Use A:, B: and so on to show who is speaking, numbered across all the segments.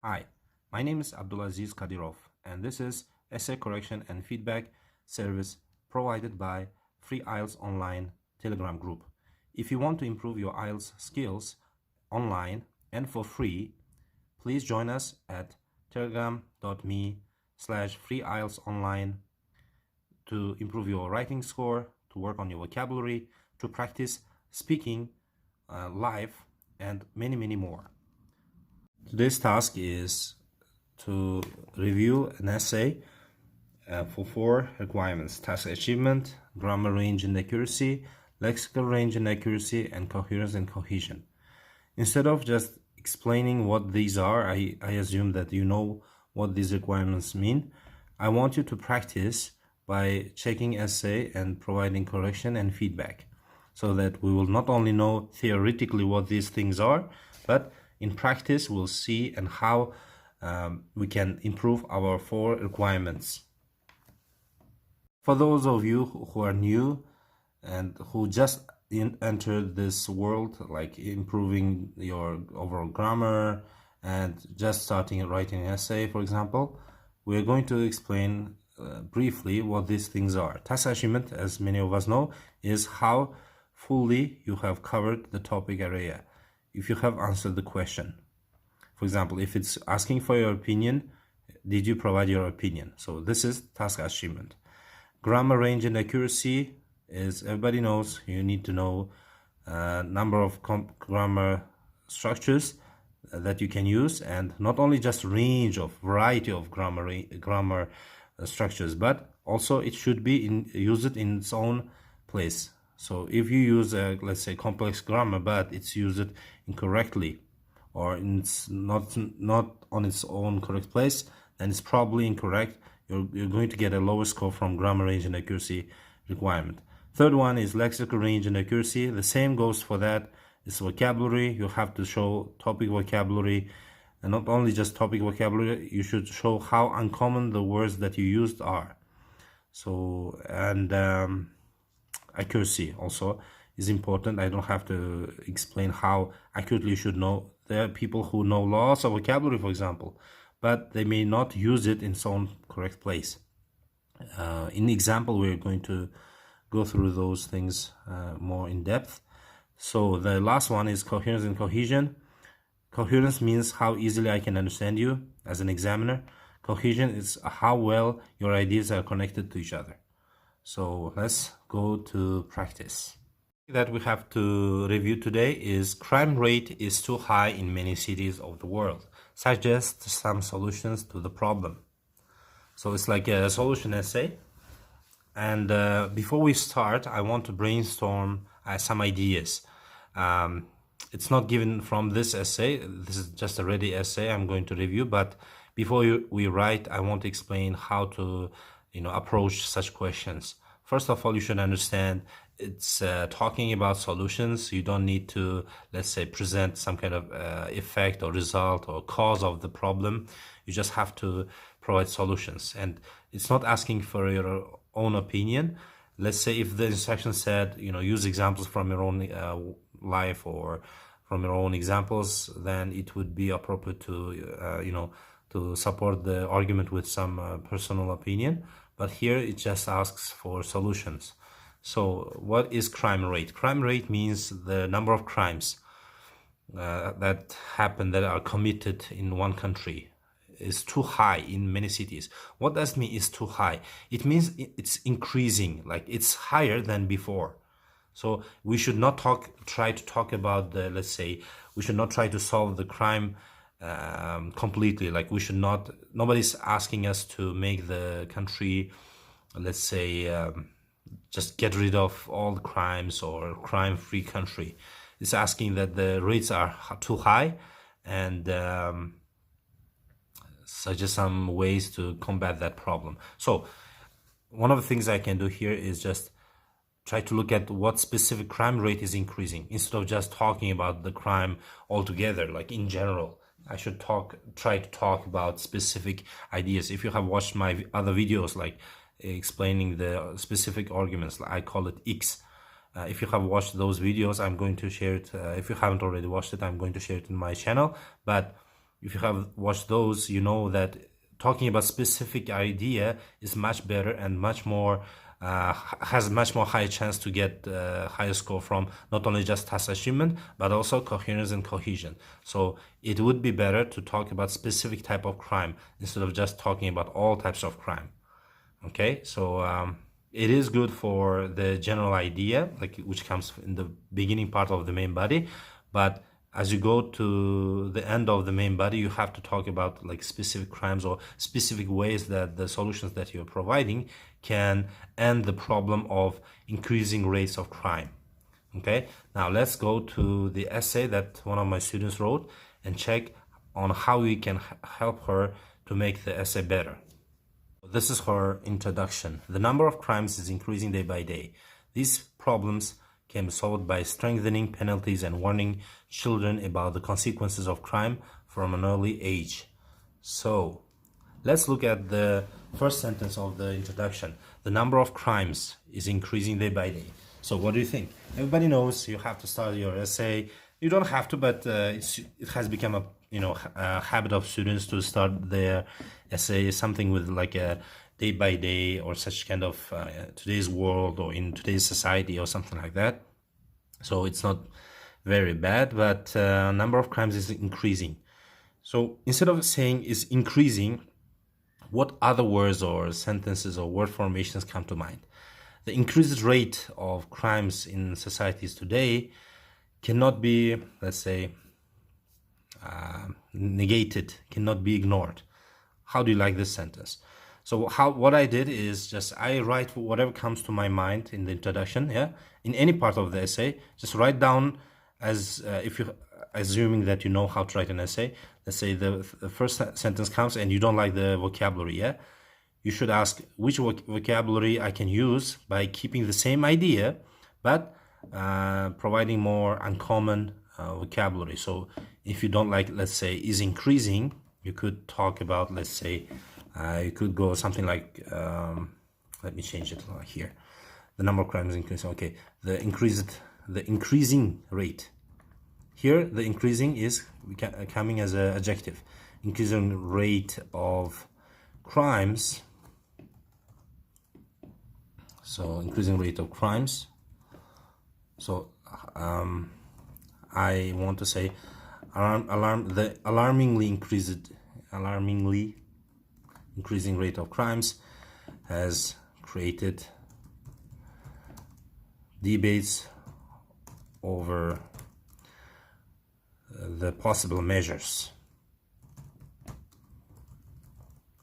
A: Hi, my name is Abdulaziz Kadirov, and this is essay correction and feedback service provided by Free IELTS Online Telegram group. If you want to improve your IELTS skills online and for free, please join us at telegram.me/freeieltsonline to improve your writing score, to work on your vocabulary, to practice speaking live, and many more. Today's task is to review an essay for 4 requirements: task achievement, grammar range and accuracy, lexical range and accuracy, and coherence and cohesion. Instead of just explaining what these are, I assume that you know what these requirements mean. I want you to practice by checking essay and providing correction and feedback, so that we will not only know theoretically what these things are, but in practice we'll see and how we can improve our 4 requirements. For those of you who are new and who just entered this world, like improving your overall grammar and just starting writing an essay, for example, we're going to explain briefly what these things are. Task achievement, as many of us know, is how fully you have covered the topic area, if you have answered the question. For example, if it's asking for your opinion, did you provide your opinion? So this is task achievement. Grammar range and accuracy is, everybody knows, you need to know number of grammar structures that you can use, and not only just range of variety of grammar structures, but also it should be use it in its own place. So if you use let's say complex grammar, but it's used incorrectly, or it's not on its own correct place, then it's probably incorrect. You're going to get a lower score from grammar range and accuracy requirement. Third one is lexical range and accuracy. The same goes for that. It's vocabulary. You have to show topic vocabulary, and not only just topic vocabulary, you should show how uncommon the words that you used are. So, and accuracy also is important. I don't have to explain how accurately you should know. There are people who know lots of vocabulary, for example, but they may not use it in its own correct place. In the example, we're going to go through those things more in depth. So the last one is coherence and cohesion. Coherence means how easily I can understand you as an examiner. Cohesion is how well your ideas are connected to each other. So let's go to practice. That we have to review today is crime rate is too high in many cities of the world. Suggest some solutions to the problem. So it's like a solution essay. And before we start, I want to brainstorm some ideas. It's not given from this essay. This is just a ready essay I'm going to review. But before we write, I want to explain how to approach such questions. First of all, you should understand it's talking about solutions. You don't need to, let's say, present some kind of effect or result or cause of the problem. You just have to provide solutions. And it's not asking for your own opinion. Let's say if the instruction said, use examples from your own life or from your own examples, then it would be appropriate to, to support the argument with some personal opinion. But here it just asks for solutions. So what is crime rate? Crime rate means the number of crimes that happen, that are committed in one country, is too high in many cities. What does mean is too high? It means it's increasing, like it's higher than before. So we should not try to talk about the, let's say, we should not try to solve the crime completely. Like we should not, nobody's asking us to make the country, let's say, just get rid of all the crimes or crime-free country. It's asking that the rates are too high, and suggest some ways to combat that problem. So one of the things I can do here is just try to look at what specific crime rate is increasing, instead of just talking about the crime altogether, like in general. I should try to talk about specific ideas. If you have watched my other videos, like explaining the specific arguments, I call it X. If you have watched those videos, I'm going to share it. If you haven't already watched it, I'm going to share it in my channel. But if you have watched those, you know that talking about specific idea is much better and much more has much more high chance to get higher score from not only just task achievement but also coherence and cohesion. So it would be better to talk about specific type of crime instead of just talking about all types of crime. Okay, so it is good for the general idea, like which comes in the beginning part of the main body, but as you go to the end of the main body, you have to talk about like specific crimes or specific ways that the solutions that you're providing can end the problem of increasing rates of crime. Okay, now let's go to the essay that one of my students wrote and check on how we can help her to make the essay better. This is her introduction. The number of crimes is increasing day by day. These problems can be solved by strengthening penalties and warning children about the consequences of crime from an early age. So, let's look at the first sentence of the introduction. The number of crimes is increasing day by day. So, what do you think? Everybody knows you have to start your essay. You don't have to, but it has become a habit of students to start their essay something with like a day by day or such kind of today's world or in today's society or something like that. So it's not very bad, but number of crimes is increasing. So instead of saying is increasing, what other words or sentences or word formations come to mind? The increased rate of crimes in societies today cannot be, let's say, negated, cannot be ignored. How do you like this sentence? So what I did is just I write whatever comes to my mind in the introduction, yeah, in any part of the essay, just write down as if you assuming that you know how to write an essay. Let's say the first sentence comes and you don't like the vocabulary, yeah, you should ask which vocabulary I can use by keeping the same idea but providing more uncommon vocabulary. So if you don't like, let's say, is increasing, you could talk about, let's say, you could go something like, let me change it here. The number of crimes increasing. Okay, the increasing rate. Here, the increasing is coming as an adjective. Increasing rate of crimes. So increasing rate of crimes. So I want to say the alarmingly increasing rate of crimes has created debates over the possible measures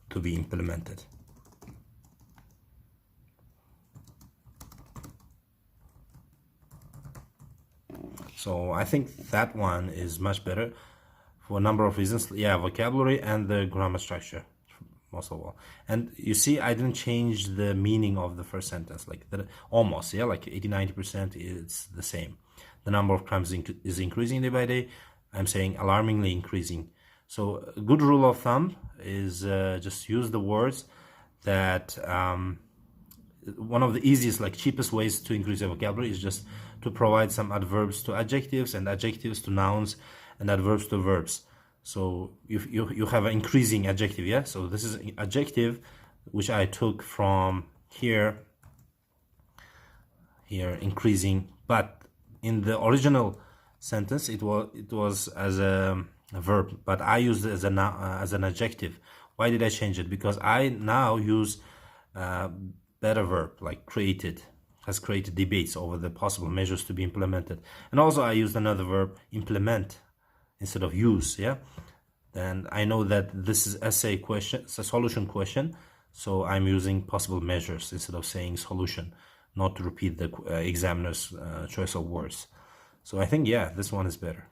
A: to be implemented. So I think that one is much better for a number of reasons. Yeah, vocabulary and the grammar structure, most of all. And you see, I didn't change the meaning of the first sentence, like that, almost, yeah, like 80-90% is the same. The number of crimes is increasing day by day. I'm saying alarmingly increasing. So a good rule of thumb is just use the words that one of the easiest, like cheapest ways to increase your vocabulary is just to provide some adverbs to adjectives and adjectives to nouns and adverbs to verbs. So you have an increasing adjective, yeah? So this is an adjective which I took from here, increasing, but in the original sentence it was as a verb, but I used it as an adjective. Why did I change it? Because I now use better verb, like created, has created debates over the possible measures to be implemented. And also I used another verb, implement, instead of use, yeah? Then I know that this is essay question, it's a solution question, so I'm using possible measures instead of saying solution, not to repeat the examiner's choice of words. So I think, yeah, this one is better.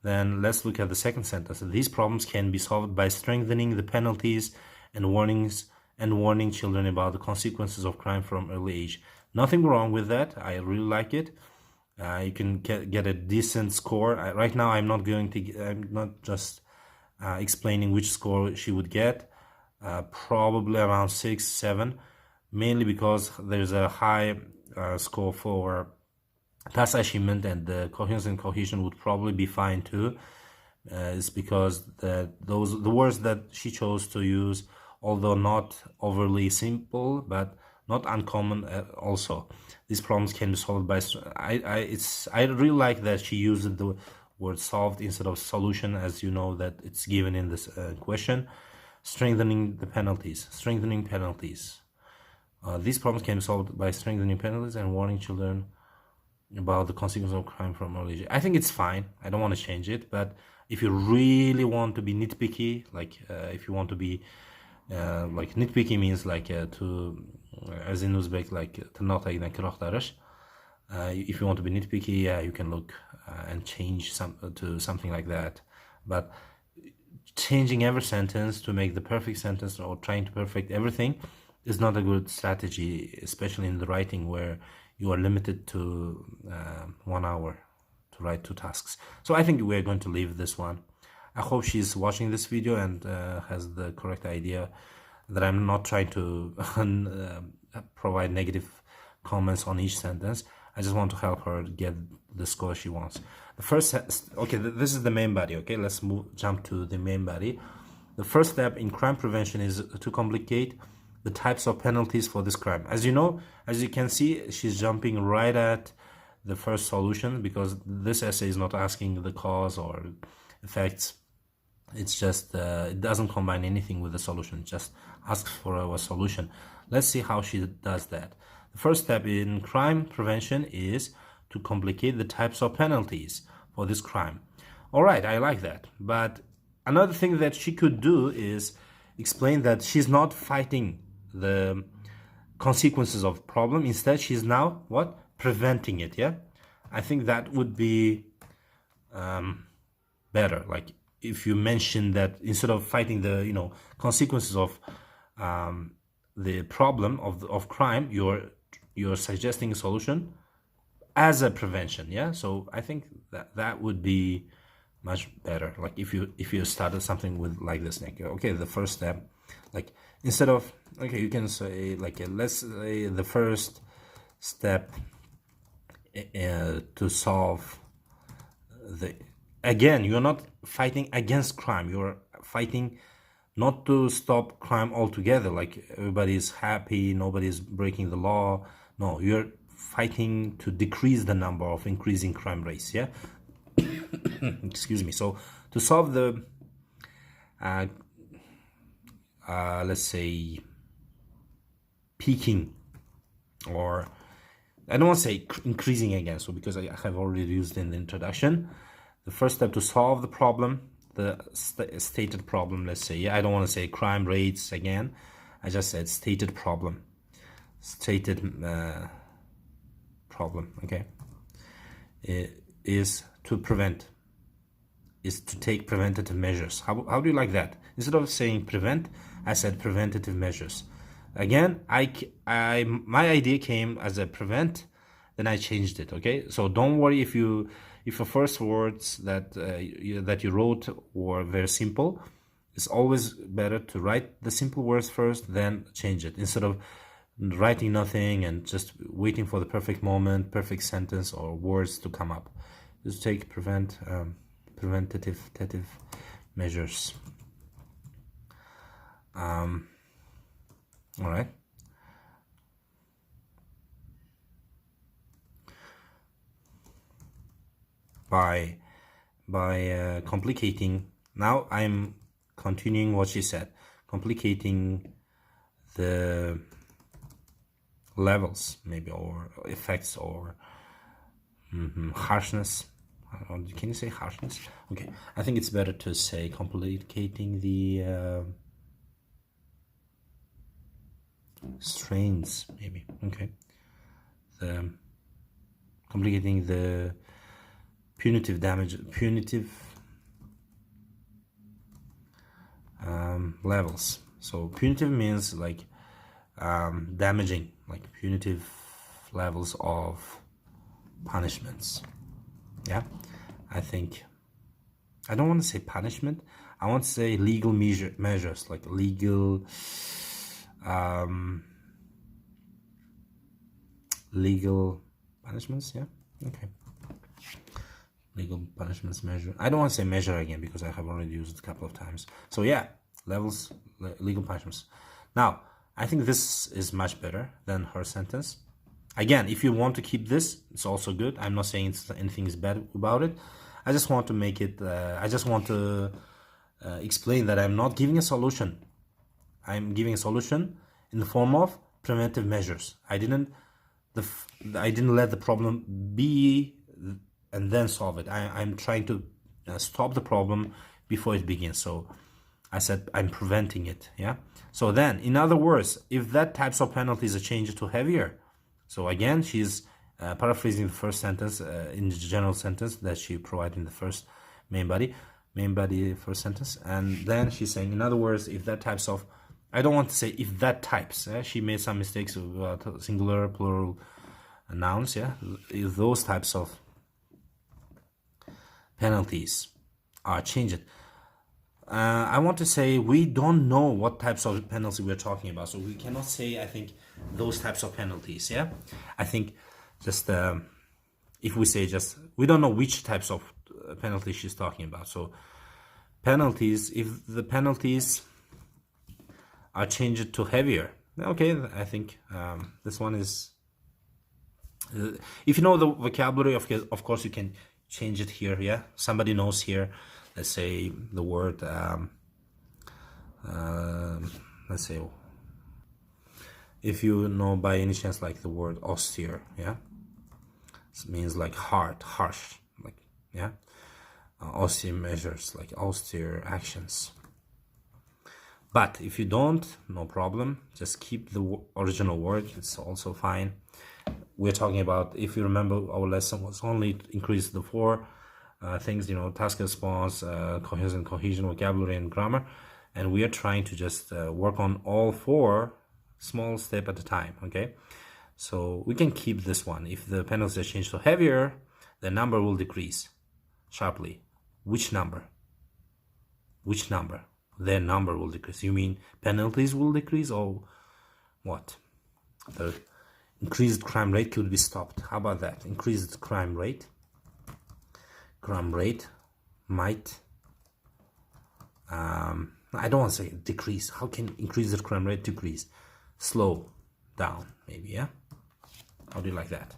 A: Then let's look at the second sentence. These problems can be solved by strengthening the penalties and warning children about the consequences of crime from early age. Nothing wrong with that. I really like it. You can get a decent score. Right now, I'm not just explaining which score she would get. Probably around 6, 7, mainly because there's a high score for task achievement, and the coherence and cohesion would probably be fine too. is because the words that she chose to use, although not overly simple but not uncommon also, these problems can be solved by I really like that she used the word solved instead of solution, as you know that it's given in this question. Strengthening penalties. These problems can be solved by strengthening penalties and warning children about the consequences of crime from early age. I think it's fine. I don't want to change it, but if you really want to be nitpicky, like if you want to be like nitpicky means like to as in Uzbek, like tırnakla kırıklarış. If you want to be nitpicky, yeah, you can look and change to something like that. But changing every sentence to make the perfect sentence or trying to perfect everything is not a good strategy, especially in the writing where you are limited to 1 hour to write 2 tasks. So I think we're going to leave this one. I hope she's watching this video and has the correct idea that I'm not trying to provide negative comments on each sentence. I just want to help her get the score she wants. The first, okay, this is the main body. Okay, let's jump to the main body. The first step in crime prevention is to complicate the types of penalties for this crime. As you know, as you can see, she's jumping right at the first solution because this essay is not asking the cause or effects. It's just it doesn't combine anything with the solution, it just asks for a solution. Let's see how she does that. The first step in crime prevention is to complicate the types of penalties for this crime. All right, I like that. But another thing that she could do is explain that she's not fighting the consequences of problem. Instead, she's now what? Preventing it. Yeah, I think that would be better. Like if you mention that instead of fighting the consequences of the problem of crime, you're suggesting a solution as a prevention. Yeah, so I think that would be much better. Like if you started something with like this, like okay, the first step, like instead of okay, you can say like let's say the first step to solve the, again, you're not fighting against crime, you're fighting not to stop crime altogether, like everybody's happy, nobody's breaking the law. No, you're fighting to decrease the number of increasing crime rates. Yeah. Excuse me. So to solve the let's say peaking, or I don't want to say increasing again, so because I have already used in the introduction, the first step to solve the problem, the stated problem, let's say, yeah, I don't want to say crime rates again, I just said stated problem, problem, okay, is to prevent, is to take preventative measures. How do you like that? Instead of saying prevent, I said preventative measures. Again, my idea came as a prevent, then I changed it. Okay, so don't worry if your first words that you wrote were very simple. It's always better to write the simple words first, then change it, instead of writing nothing and just waiting for the perfect moment, perfect sentence or words to come up. Just take preventative measures. All right. By complicating, now I'm continuing what she said, complicating the levels maybe, or effects, or harshness. Can you say harshness? Okay, I think it's better to say complicating the strains, maybe. Okay, the complicating the punitive levels. So punitive means like damaging, like punitive levels of punishments. Yeah, I think I don't want to say punishment, I want to say legal measures, like legal legal punishments. Yeah, okay. Legal punishments measure. I don't want to say measure again because I have already used it a couple of times. So yeah, levels, legal punishments. Now, I think this is much better than her sentence. Again, if you want to keep this, it's also good. I'm not saying anything is bad about it. I just want to make it, I just want to explain that I'm not giving a solution. I'm giving a solution in the form of preventive measures. I didn't let the problem be and then solve it. I'm trying to stop the problem before it begins. So I said I'm preventing it. Yeah. So then, in other words, if that types of penalties are changed to heavier. So again, she's paraphrasing the first sentence in the general sentence that she provided in the first main body first sentence, and then she's saying, in other words, if that types of, I don't want to say if that types. She made some mistakes about singular, plural nouns. Yeah, if those types of penalties are changed. I want to say we don't know what types of penalties we're talking about, so we cannot say, I think, those types of penalties. Yeah, I think just if we say just, we don't know which types of penalties she's talking about. So penalties, if the penalties are changed to heavier, okay, I think this one is, if you know the vocabulary, of course you can change it here. Yeah, somebody knows here, let's say the word let's say, if you know by any chance like the word austere, yeah, it means like hard, harsh, like, yeah, austere measures, like austere actions. But if you don't, no problem, just keep the original word, it's also fine. We're talking about, if you remember, our lesson was only increase the four things, you know, task response, cohesion, vocabulary, and grammar, and we are trying to just work on all four, small step at a time. Okay, so we can keep this one. If the penalties are changed to heavier, the number will decrease sharply. Which number? Which number? Their number will decrease. You mean penalties will decrease, or what? The increased crime rate could be stopped. How about that? Increased crime rate. Crime rate might, I don't want to say decrease. How can increase the crime rate decrease? Slow down, maybe, yeah? How do you like that?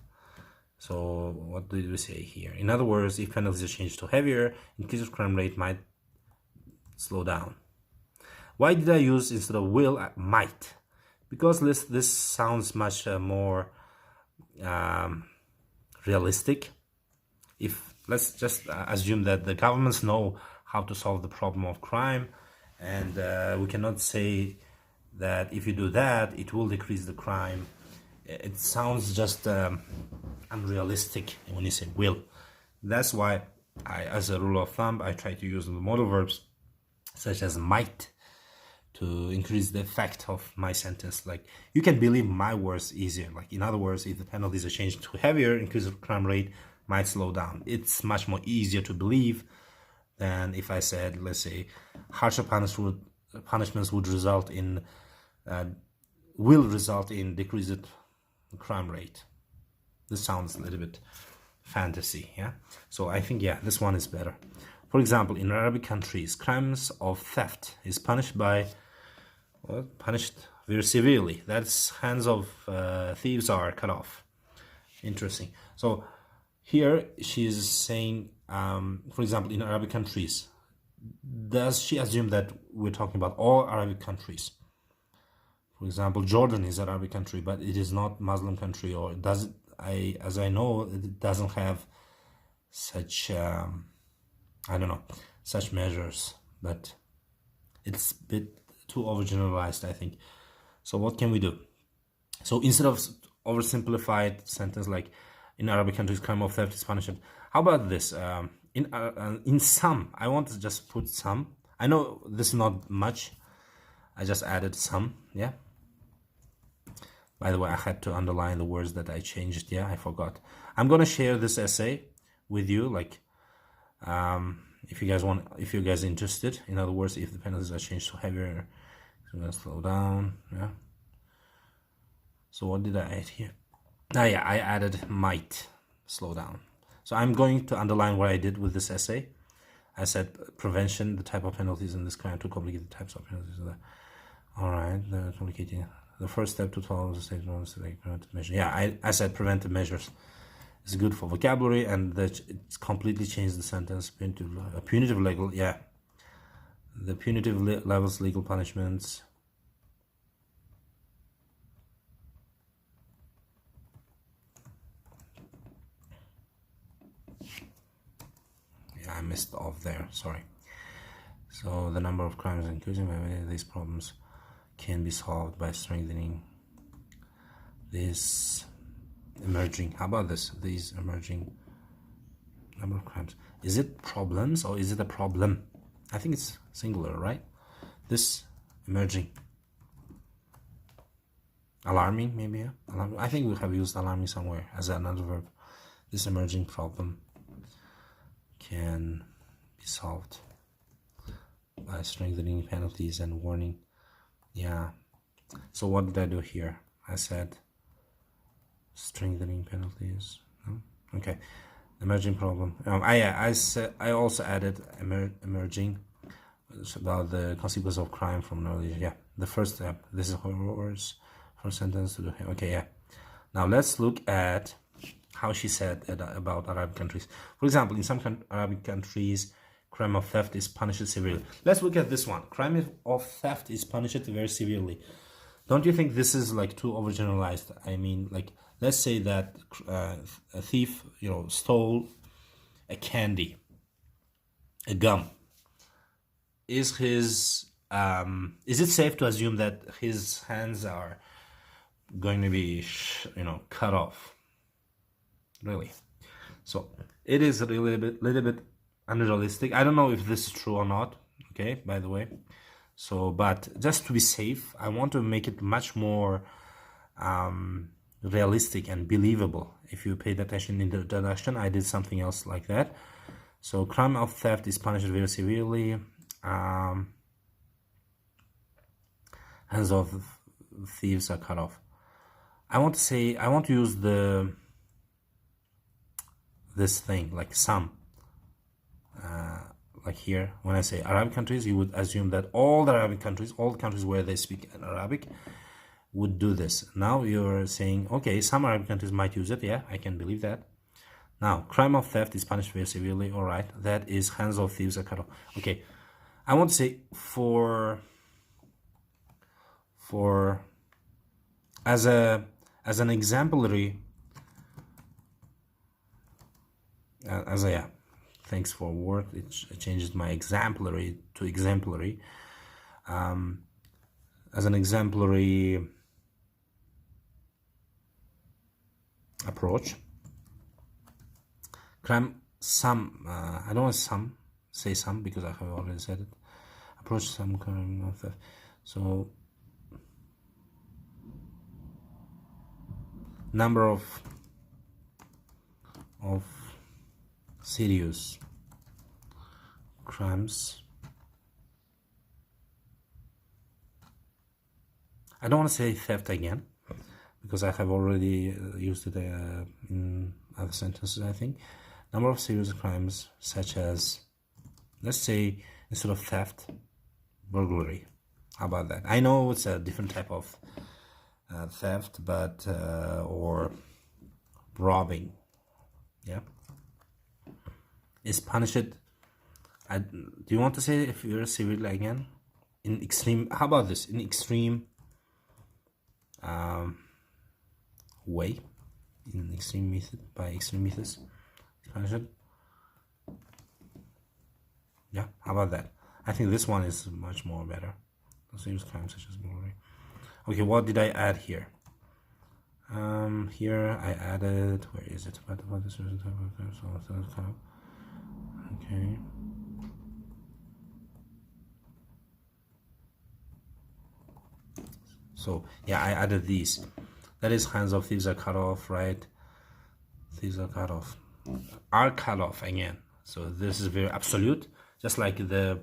A: So what did we say here? In other words, if penalties are changed to heavier, increased crime rate might slow down. Why did I use instead of will, might? Because this sounds much more realistic. If let's just assume that the governments know how to solve the problem of crime, and we cannot say that if you do that, it will decrease the crime. It sounds just unrealistic when you say will. That's why I, as a rule of thumb, I try to use the modal verbs such as might to increase the effect of my sentence. Like, you can believe my words easier. Like, in other words, if the penalties are changed to heavier, increase the crime rate might slow down. It's much more easier to believe than if I said, let's say, harsher punishments would result in, will result in decreased crime rate. This sounds a little bit fantasy, yeah? So I think, yeah, this one is better. For example, in Arabic countries, crimes of theft is punished by, well, punished very severely. That's hands of thieves are cut off. Interesting. So here she's saying, for example, in Arabic countries, does she assume that we're talking about all Arabic countries? For example, Jordan is an Arabic country, but it is not Muslim country, or does it, as I know, it doesn't have such, I don't know, such measures, but it's a bit too overgeneralized, I think. So what can we do? So instead of oversimplified sentence like in Arabic countries, crime of theft is punished, how about this? In some, I want to just put some. I know this is not much. I just added some, yeah. By the way, I had to underline the words that I changed. Yeah, I forgot. I'm gonna share this essay with you, like, if you guys want, if you guys are interested. In other words, if the penalties are changed to heavier, I'm gonna slow down. Yeah. So what did I add here? Yeah, I added might slow down. So I'm going to underline what I did with this essay. I said prevention, the type of penalties in this crime, to complicate the types of penalties. All right, the complicating. The first step to follow the state rules to take preventive measures. Yeah, I said preventive measures. It's good for vocabulary, and that it's completely changed the sentence. Punitive legal, yeah. The punitive levels, legal punishments. Yeah, I missed off there, sorry. So the number of crimes increasing by these problems can be solved by strengthening this emerging. How about this? These emerging number of crimes. Is it problems or is it a problem? I think it's singular, right? This emerging. Alarming, maybe. Yeah? Alarming. I think we have used alarming somewhere as another verb. This emerging problem can be solved by strengthening penalties and warning. Yeah. So what did I do here? I said strengthening penalties. No? Okay. Emerging problem. I also added emerging. It's about the consequence of crime from knowledge. Yeah. The first step. This is horrors. First sentence to do. Okay. Yeah. Now let's look at how she said about Arabic countries. For example, in some Arabic countries, crime of theft is punished severely. Let's look at this one. Crime of theft is punished very severely. Don't you think this is like too overgeneralized? I mean, like, let's say that a thief, stole a candy, a gum. Is it safe to assume that his hands are going to be, cut off? Really? So it is a little bit unrealistic. I don't know if this is true or not. Okay, by the way. So, but just to be safe, I want to make it much more realistic and believable. If you paid attention in the introduction, I did something else like that. So, crime of theft is punished very severely. Hands of thieves are cut off. I want to use this thing like some. Like here, when I say Arabic countries, you would assume that all the Arabic countries, all the countries where they speak Arabic, would do this. Now you're saying, okay, some Arabic countries might use it. Yeah, I can believe that. Now, crime of theft is punished very severely. All right, that is hands of thieves are cut off. Okay, I want to say for as an exemplary, thanks for word. It changes my exemplary to exemplary. As an exemplary approach, crime some. I don't want say some because I have already said it. Approach some crime of theft. So number of serious crimes. I don't want to say theft again because I have already used it in other sentences, I think. Number of serious crimes such as, let's say, instead of theft, burglary. How about that? I know it's a different type of theft, but or robbing. Yeah. Is punished. Do you want to say if you're severely again? In extreme, how about this? In extreme way, in extreme method, by extreme methods, punished. Yeah, how about that? I think this one is much more better. Serious crimes such as burglary. Okay, what did I add here? Here I added, where is it? What is it? Okay. So yeah, I added these. That is hands of thieves are cut off, right? Thieves are cut off. Are cut off again. So this is very absolute, just like the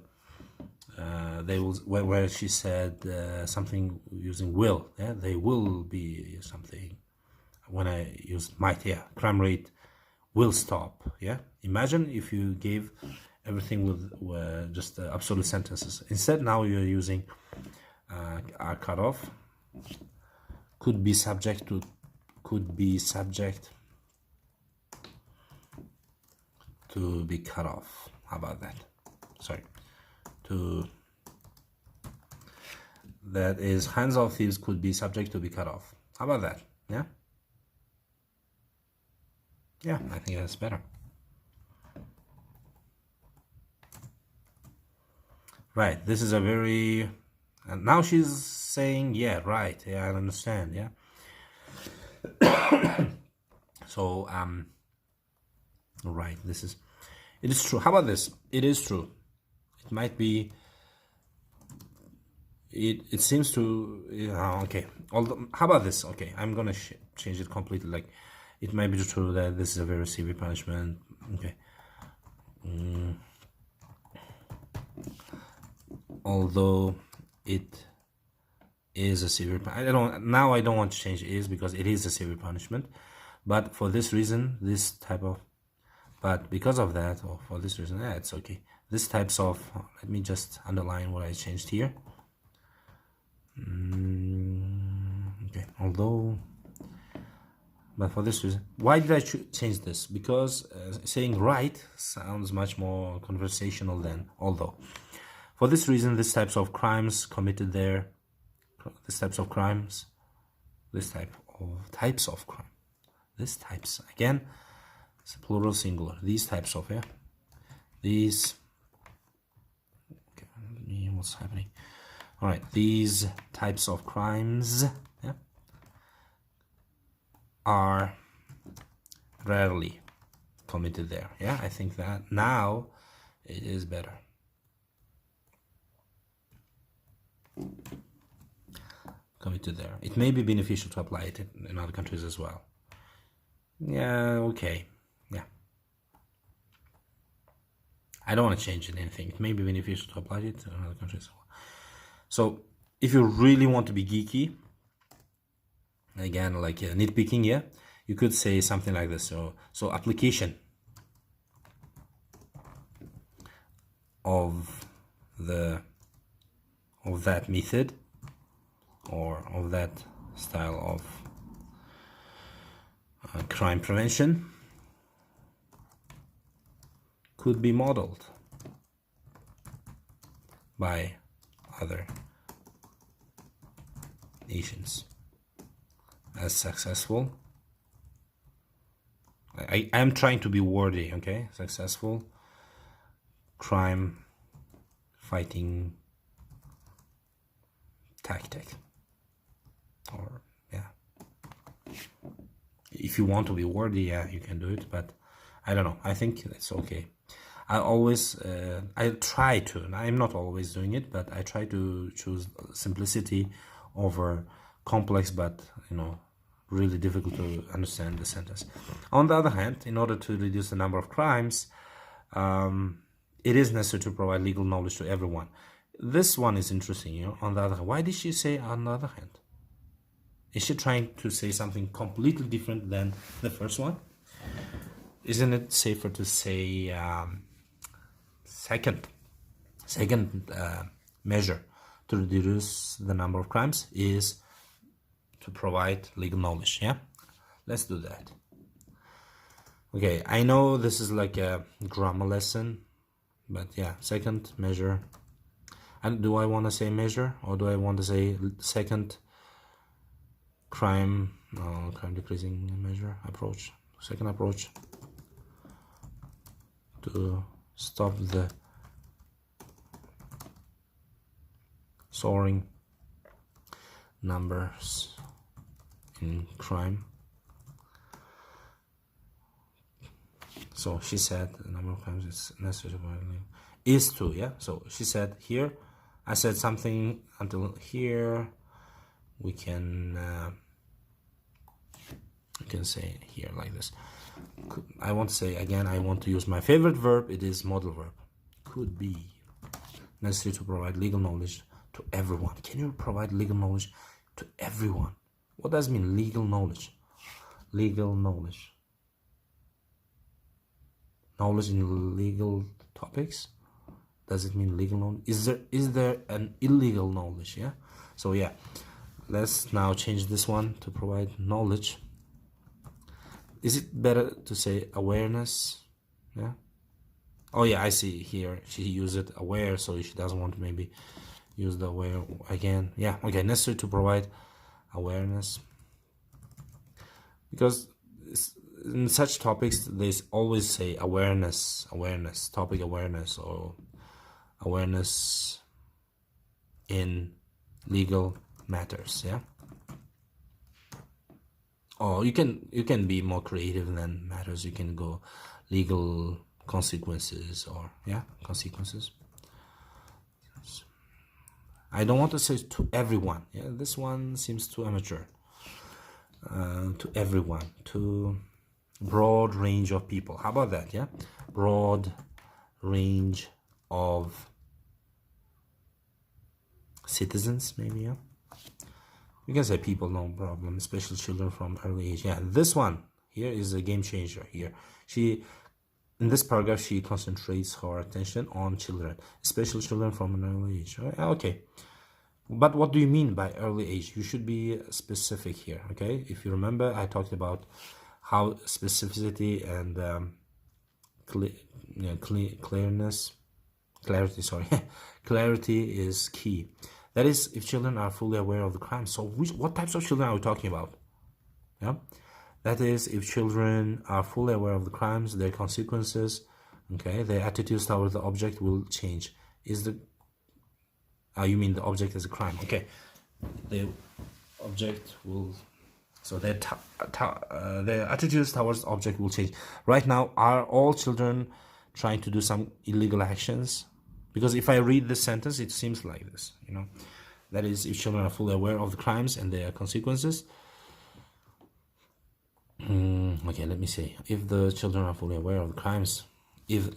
A: they will, where she said something using will. Yeah, they will be something. When I used might, yeah, crime rate will stop. Yeah, imagine if you gave everything with just absolute sentences. Instead, now you're using are cut off, could be subject to be cut off. How about that? Sorry, that is, hands of thieves could be subject to be cut off. How about that? Yeah, I think that's better. Right, this is a very, and now she's saying, yeah, right, yeah, I understand, yeah. So right, it is true. How about this? It is true. It might be, it seems to, okay, although, how about this? Okay, I'm gonna change it completely. Like, it might be true that this is a very severe punishment. Okay, although it is a severe, I don't want to change is, because it is a severe punishment, but for this reason, this type of, but because of that, or for this reason, yeah, it's okay. This types of, let me just underline what I changed here. Okay, although, but for this reason, why did I change this? Because saying right sounds much more conversational than although. For this reason, these types of crimes committed there, these types of crimes, this types, again, it's plural singular, these types of, yeah, these, okay, what's happening? All right, these types of crimes, yeah, are rarely committed there. Yeah, I think that now it is better. Committed there. It may be beneficial to apply it in other countries as well. Yeah, okay. Yeah. I don't want to change anything. It may be beneficial to apply it in other countries as well. So if you really want to be geeky, again, like nitpicking, yeah, you could say something like this. So application of that method or of that style of crime prevention could be modeled by other nations as successful. I am trying to be wordy, okay? Successful crime fighting tactic. Or, yeah. If you want to be wordy, yeah, you can do it, but I don't know. I think it's okay. I always, I try to, and I'm not always doing it, but I try to choose simplicity over complex, but, really difficult to understand the sentence. On the other hand, in order to reduce the number of crimes, it is necessary to provide legal knowledge to everyone. This one is interesting, on the other hand. Why did she say on the other hand? Is she trying to say something completely different than the first one? Isn't it safer to say second measure to reduce the number of crimes is to provide legal knowledge? Yeah, let's do that. Okay, I know this is like a grammar lesson, but yeah, second measure. And do I want to say measure, or do I want to say second crime decreasing measure approach? Second approach to stop the soaring numbers in crime. So she said the number of crimes is necessary is to, yeah. So she said here, I said something until here. We can say here like this. I want to say again, I want to use my favorite verb. It is modal verb. Could be necessary to provide legal knowledge to everyone. Can you provide legal knowledge to everyone? What does it mean, legal knowledge? Legal knowledge. knowledge in legal topics. Does it mean legal knowledge? Is there an illegal knowledge? Yeah. So yeah, let's now change this one to provide knowledge. Is it better to say awareness? Yeah. Oh yeah, I see here she used it aware, so she doesn't want to maybe use the aware again. Yeah, okay, necessary to provide awareness, because in such topics they always say awareness, topic awareness, or awareness in legal matters. Yeah. Or you can be more creative than matters. You can go legal consequences, or yeah, consequences. I don't want to say to everyone. Yeah, this one seems too amateur. To everyone, to broad range of people. How about that? Yeah, broad range of citizens, maybe. Yeah, you can say people, no problem. Especially children from early age. Yeah, this one here is a game changer. Here, in this paragraph, she concentrates her attention on children, especially children from an early age. Right? Okay. But what do you mean by early age? You should be specific here, okay? If you remember, I talked about how specificity and clarity is key. That is, if children are fully aware of the crime. So what types of children are we talking about? Yeah, that is, if children are fully aware of the crimes, their consequences, okay, their attitudes towards the object will change. You mean the object is a crime? Okay, the object will, so their attitudes towards the object will change. Right now, are all children trying to do some illegal actions? Because if I read this sentence, it seems like this. That is, if children are fully aware of the crimes and their consequences. Okay, let me see. If the children are fully aware of the crimes,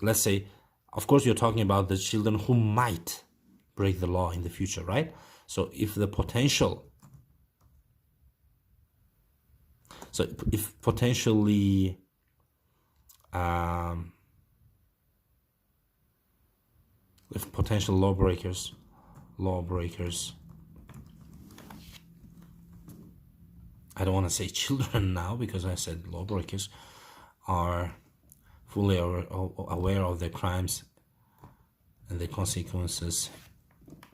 A: let's say, of course, you're talking about the children who might break the law in the future, right? So if potentially if potential lawbreakers, I don't want to say children now because I said lawbreakers are fully aware of their crimes and their consequences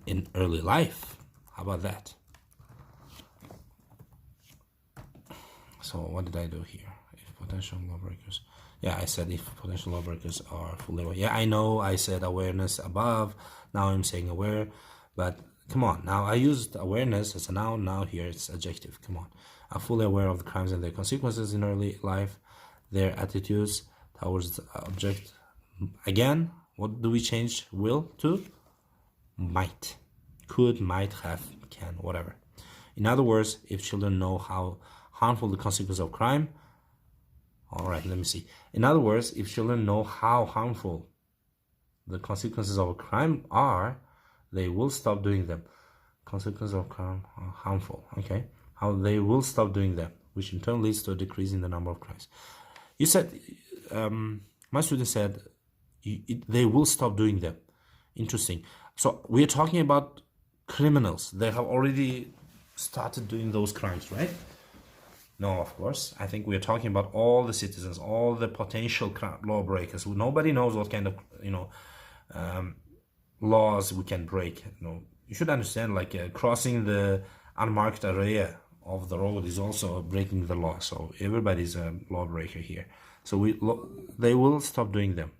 A: in early life. How about that? So what did I do here? If potential lawbreakers, yeah, I said if potential lawbreakers are fully aware. Yeah, I know I said awareness above. Now I'm saying aware, but come on. Now I used awareness as a noun. Now here it's adjective. Come on. Are fully aware of the crimes and their consequences in early life. Their attitudes towards the object. Again, what do we change will to? Might. Could, might, have, can, whatever. In other words, if children know how harmful the consequences of crime. All right, let me see. In other words, if children know how harmful the consequences of a crime are, they will stop doing them. Consequences of crime are harmful. Okay, how they will stop doing them, which in turn leads to a decrease in the number of crimes. You said, my student said, they will stop doing them. Interesting. So we're talking about criminals. They have already started doing those crimes, right? No, of course. I think we're talking about all the citizens, all the potential lawbreakers. Nobody knows what kind of, laws we can break. You should understand, like crossing the unmarked area of the road is also breaking the law. So everybody's a lawbreaker here. So they will stop doing them.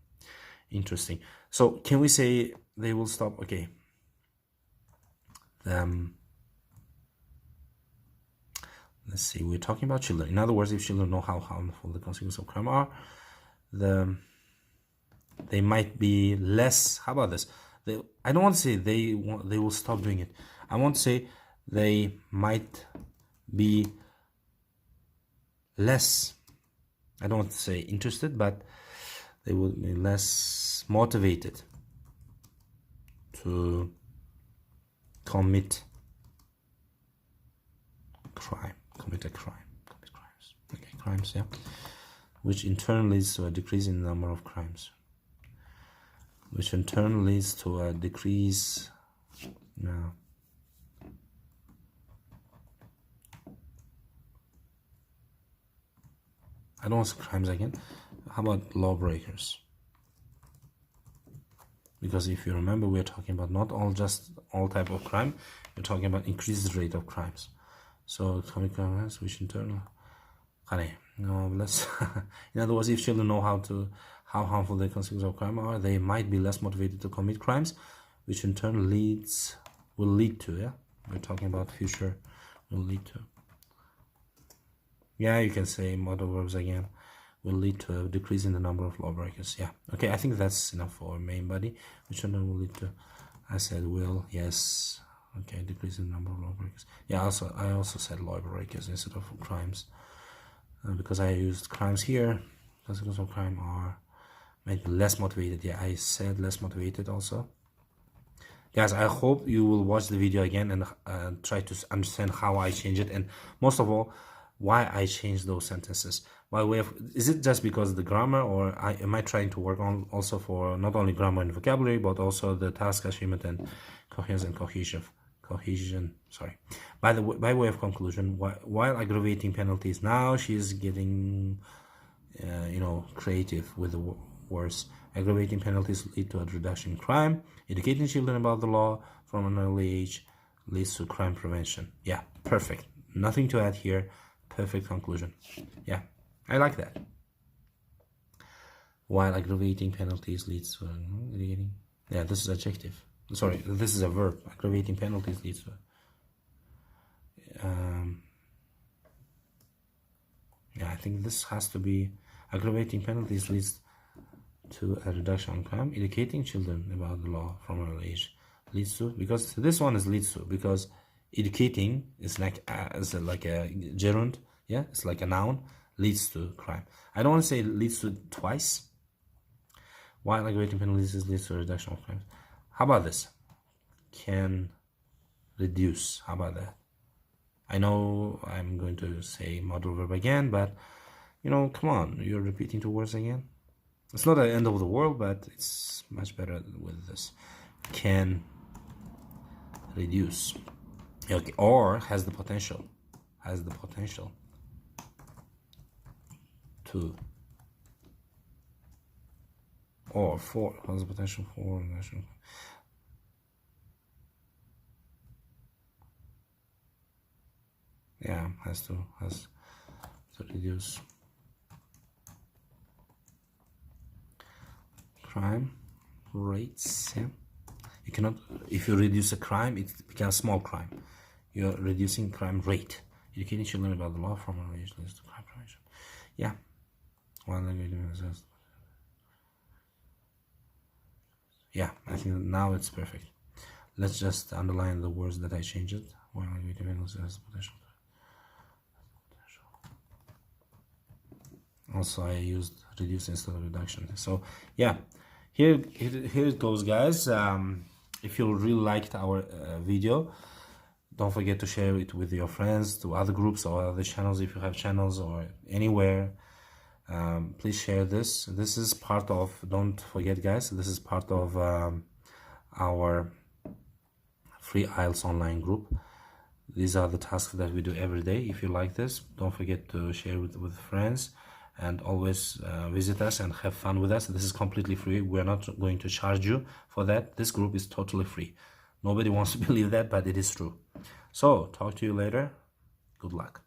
A: Interesting. So can we say they will stop? Okay. Let's see. We're talking about children. In other words, if children know how harmful the consequences of crime are, they might be less. How about this? I don't want to say they will stop doing it. I want to say they might be less. I don't want to say interested, but they will be less motivated to commit crimes. Okay, crimes, yeah. which in turn leads to a decrease in the number of crimes. Which in turn leads to a decrease. No. I don't want crimes again. How about lawbreakers? Because if you remember, we're talking about not all type of crime. We're talking about increased rate of crimes. So economic crimes, which in turn, let's. In other words, if children know how harmful the consequences of crime are, they might be less motivated to commit crimes, which in turn will lead to. Yeah, we're talking about future will lead to. Yeah, you can say modal verbs again. Will lead to a decrease in the number of lawbreakers. Yeah, okay, I think that's enough for main body, which one will lead to. I said will, yes. Okay, decrease in the number of lawbreakers. Yeah, I also said lawbreakers instead of crimes, because I used crimes here. Consequences of crime are maybe less motivated. Yeah, I said less motivated also. Guys, I hope you will watch the video again and try to understand how I change it, and most of all, why I changed those sentences. By way of, is it just because of the grammar, or am I trying to work on also for not only grammar and vocabulary, but also the task achievement and coherence and cohesion. Sorry. By way of conclusion, while aggravating penalties, now she's getting, creative with the words. Aggravating penalties lead to a reduction in crime. Educating children about the law from an early age leads to crime prevention. Yeah, perfect. Nothing to add here. Perfect conclusion. Yeah, I like that. While aggravating penalties leads to yeah, this is adjective. Sorry, this is a verb. Aggravating penalties leads to yeah, I think this has to be aggravating penalties leads to a reduction in crime. Educating children about the law from early age leads to, because this one is leads to, because educating is like a gerund. Yeah, it's like a noun. Leads to crime. I don't want to say leads to twice. While aggravating penalties leads to a reduction of crimes. How about this? Can reduce. How about that? I know I'm going to say modal verb again, but come on, you're repeating two words again. It's not the end of the world, but it's much better with this. Can reduce. Okay, or has the potential to, or for, has the potential for national. Yeah, has to reduce crime rates. Yeah, you cannot, if you reduce a crime, it becomes small crime. You're reducing crime rate. Educating children about the law from early age leads to crime prevention. Yeah. Yeah, I think now it's perfect. Let's just underline the words that I changed. While aggravating has potential. Also, I used reduce instead of reduction. So yeah, here it goes, guys. If you really liked our video, don't forget to share it with your friends, to other groups or other channels if you have channels or anywhere. Please share this. This is part of, don't forget, guys, this is part of our free IELTS online group. These are the tasks that we do every day. If you like this, don't forget to share it with friends, and always visit us and have fun with us. This is completely free. We're not going to charge you for that. This group is totally free. Nobody wants to believe that, but it is true. So talk to you later. Good luck.